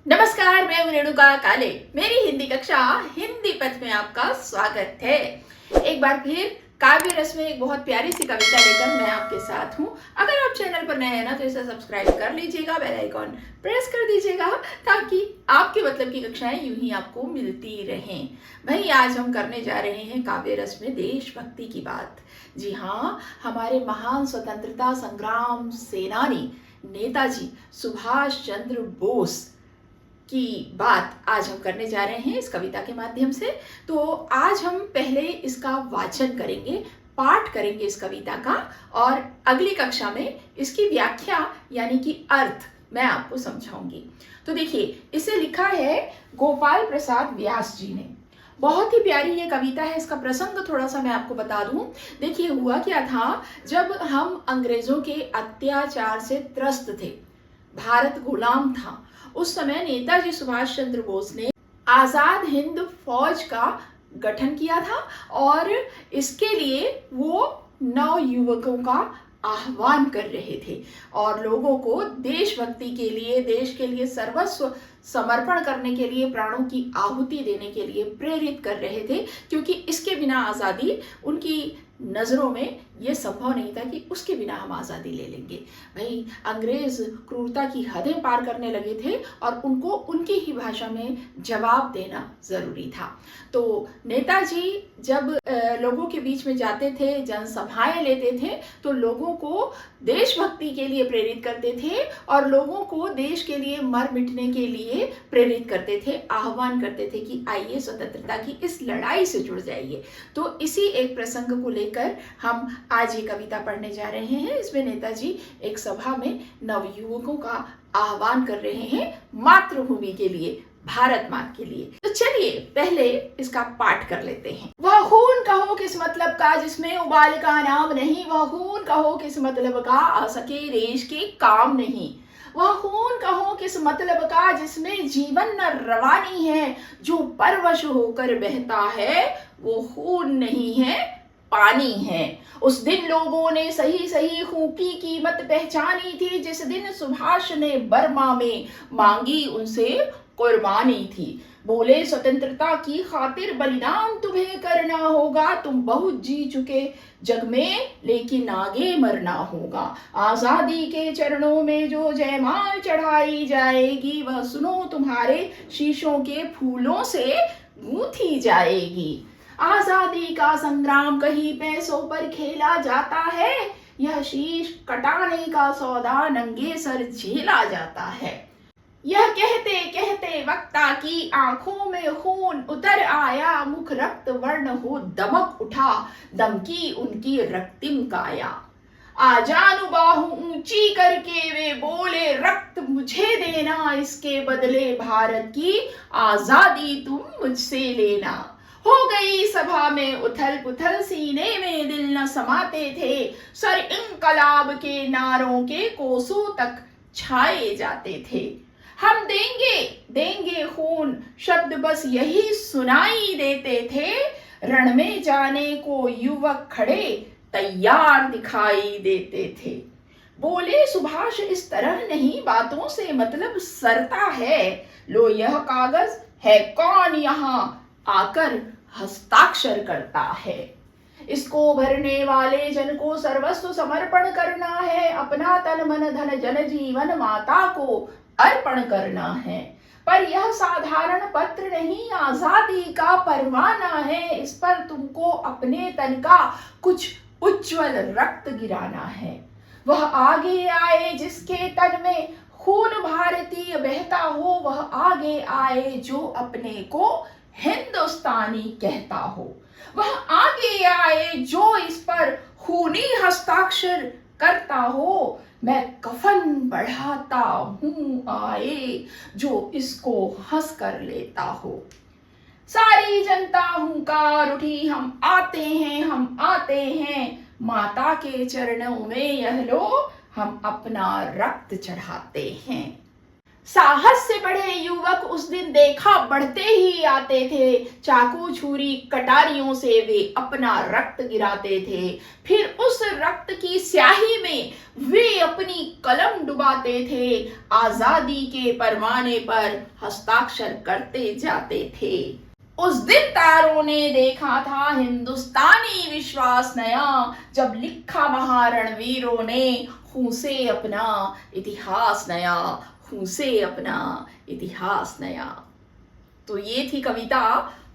नमस्कार, मैं हूं रेणुका काले। मेरी हिंदी कक्षा हिंदी पथ में आपका स्वागत है। एक बार फिर काव्य रस में एक बहुत प्यारी सी कविता लेकर मैं आपके साथ हूं। अगर आप चैनल पर नए हैं ना तो इसे सब्सक्राइब कर लीजिएगा, बेल आइकॉन प्रेस कर दीजिएगा ताकि आपके मतलब की कक्षाएं यूं ही आपको मिलती रहें। भाई, आज हम करने जा रहे हैं काव्य रस में देशभक्ति की बात। जी हाँ, हमारे महान स्वतंत्रता संग्राम सेनानी नेताजी सुभाष चंद्र बोस की बात आज हम करने जा रहे हैं इस कविता के माध्यम से। तो आज हम पहले इसका वाचन करेंगे, पाठ करेंगे इस कविता का, और अगली कक्षा में इसकी व्याख्या यानी कि अर्थ मैं आपको समझाऊंगी। तो देखिए, इसे लिखा है गोपाल प्रसाद व्यास जी ने। बहुत ही प्यारी ये कविता है। इसका प्रसंग थोड़ा सा मैं आपको बता दूं। देखिए, हुआ क्या था, जब हम अंग्रेजों के अत्याचार से त्रस्त थे, भारत गुलाम था, उस समय नेताजी सुभाष चंद्र बोस ने आजाद हिंद फौज का गठन किया था और इसके लिए वो नवयुवकों का आह्वान कर रहे थे और लोगों को देशभक्ति के लिए, देश के लिए सर्वस्व समर्पण करने के लिए, प्राणों की आहुति देने के लिए प्रेरित कर रहे थे, क्योंकि इसके बिना आज़ादी, उनकी नज़रों में ये संभव नहीं था कि उसके बिना हम आज़ादी ले लेंगे। भाई, अंग्रेज क्रूरता की हदें पार करने लगे थे और उनको उनकी ही भाषा में जवाब देना ज़रूरी था। तो नेताजी जब लोगों के बीच में जाते थे, जनसभाएं लेते थे, तो लोगों को देशभक्ति के लिए प्रेरित करते थे और लोगों को देश के लिए मर मिटने के लिए प्रेरित करते थे, आह्वान करते थे कि आइए स्वतंत्रता की इस लड़ाई से जुड़ जाइए। तो इसी एक प्रसंग को लेकर हम आज ये कविता पढ़ने जा रहे हैं। इसमें नेताजी एक सभा में नवयुवकों का आह्वान कर रहे हैं मातृभूमि के लिए, भारत माँ के लिए। तो चलिए पहले इसका पाठ कर लेते हैं। वह खून कहो किस मतलब का जिसमें उबाल का नाम नहीं, वह खून कहो किस मतलब का आ सके देश के काम नहीं, वह खून कहो किस मतलब का जिसमें जीवन न रवानी है, जो परवश होकर बहता है वो खून नहीं है पानी है। उस दिन लोगों ने सही सही खून की कीमत पहचानी थी, जिस दिन सुभाष ने बर्मा में मांगी उनसे कुर्बानी थी। बोले स्वतंत्रता की खातिर बलिदान तुम्हें करना होगा, तुम बहुत जी चुके जग में लेकिन आगे मरना होगा। आजादी के चरणों में जो जयमाल चढ़ाई जाएगी, वह सुनो तुम्हारे शीशों के फूलों से गूंथी जाएगी। आजादी का संग्राम कहीं पैसों पर खेला जाता है, यह शीश कटाने का सौदा नंगे सर झेला जाता है। यह कहते कहते वक्ता की आंखों में खून उतर आया, मुख रक्त वर्ण हो दमक उठा, दम की उनकी रक्तिम काया। आजानु बाहु ऊंची करके वे बोले, रक्त मुझे देना, इसके बदले भारत की आजादी तुम मुझसे लेना। हो गई सभा में उथल पुथल, सीने में दिल न समाते थे, सर इंकलाब के नारों के कोसों तक छाए जाते थे। हम देंगे देंगे खून शब्द बस यही सुनाई देते थे, रण में जाने को युवक खड़े तैयार दिखाई देते थे। बोले सुभाष इस तरह नहीं, बातों से मतलब सरता है, लो यह कागज है कौन यहाँ आकर हस्ताक्षर करता है। इसको भरने वाले जन को सर्वस्व समर्पण करना है, अपना तन मन धन जन जीवन माता को अर्पण करना है। पर यह साधारण पत्र नहीं, आजादी का परवाना है, इस पर तुमको अपने तन का कुछ उज्जवल रक्त गिराना है। वह आगे आए जिसके तन में खून भारतीय बहता हो, वह आगे आए जो अपने को हिंदुस्तानी कहता हो, वह आगे आए जो इस पर खूनी हस्ताक्षर करता हो। मैं कफन बढ़ाता हूँ आए जो इसको हंस कर लेता हो। सारी जनता हुंकार उठी, हम आते हैं हम आते हैं, माता के चरणों में यह लो हम अपना रक्त चढ़ाते हैं। साहस से बढ़े युवक उस दिन देखा बढ़ते ही आते थे, चाकू छुरी कटारियों से वे अपना रक्त गिराते थे, फिर उस रक्त की स्याही में वे अपनी कलम डुबाते थे, आजादी के परवाने पर हस्ताक्षर करते जाते थे। उस दिन तारों ने देखा था हिंदुस्तानी विश्वास नया, जब लिखा महारणवीरों ने खून से अपना इतिहास नया, खून से अपना इतिहास नया। तो ये थी कविता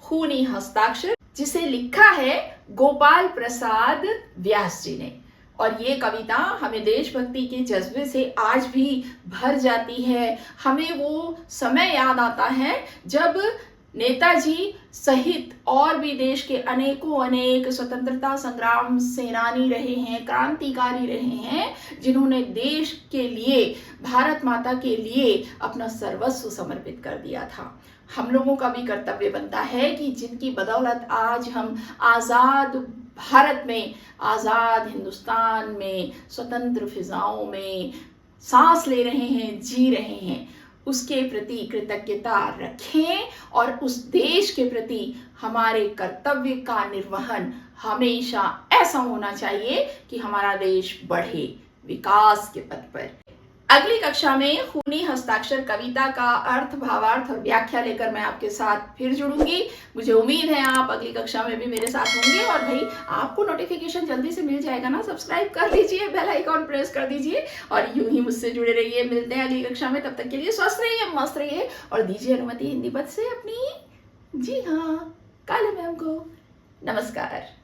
खूनी हस्ताक्षर, जिसे लिखा है गोपाल प्रसाद व्यास जी ने। और ये कविता हमें देशभक्ति के जज्बे से आज भी भर जाती है। हमें वो समय याद आता है जब नेताजी सहित और भी देश के अनेक स्वतंत्रता संग्राम सेनानी रहे हैं, क्रांतिकारी रहे हैं, जिन्होंने देश के लिए, भारत माता के लिए अपना सर्वस्व समर्पित कर दिया था। हम लोगों का भी कर्तव्य बनता है कि जिनकी बदौलत आज हम आज़ाद भारत में, आज़ाद हिंदुस्तान में, स्वतंत्र फिजाओं में सांस ले रहे हैं, जी रहे हैं, उसके प्रति कृतज्ञता रखें और उस देश के प्रति हमारे कर्तव्य का निर्वहन हमेशा ऐसा होना चाहिए कि हमारा देश बढ़े विकास के पथ पर। अगली कक्षा में खूनी हस्ताक्षर कविता का अर्थ, भावार्थ और व्याख्या लेकर मैं आपके साथ फिर जुड़ूंगी। मुझे उम्मीद है आप अगली कक्षा में भी मेरे साथ होंगे। और भाई, आपको नोटिफिकेशन जल्दी से मिल जाएगा ना, सब्सक्राइब कर लीजिए, बेल आइकॉन प्रेस कर दीजिए और यूं ही मुझसे जुड़े रहिए। मिलते हैं अगली कक्षा में, तब तक के लिए स्वस्थ रहिए, मस्त रहिए और दीजिए अनुमति हिंदी पद से अपनी, जी हाँ, काले मैम को नमस्कार।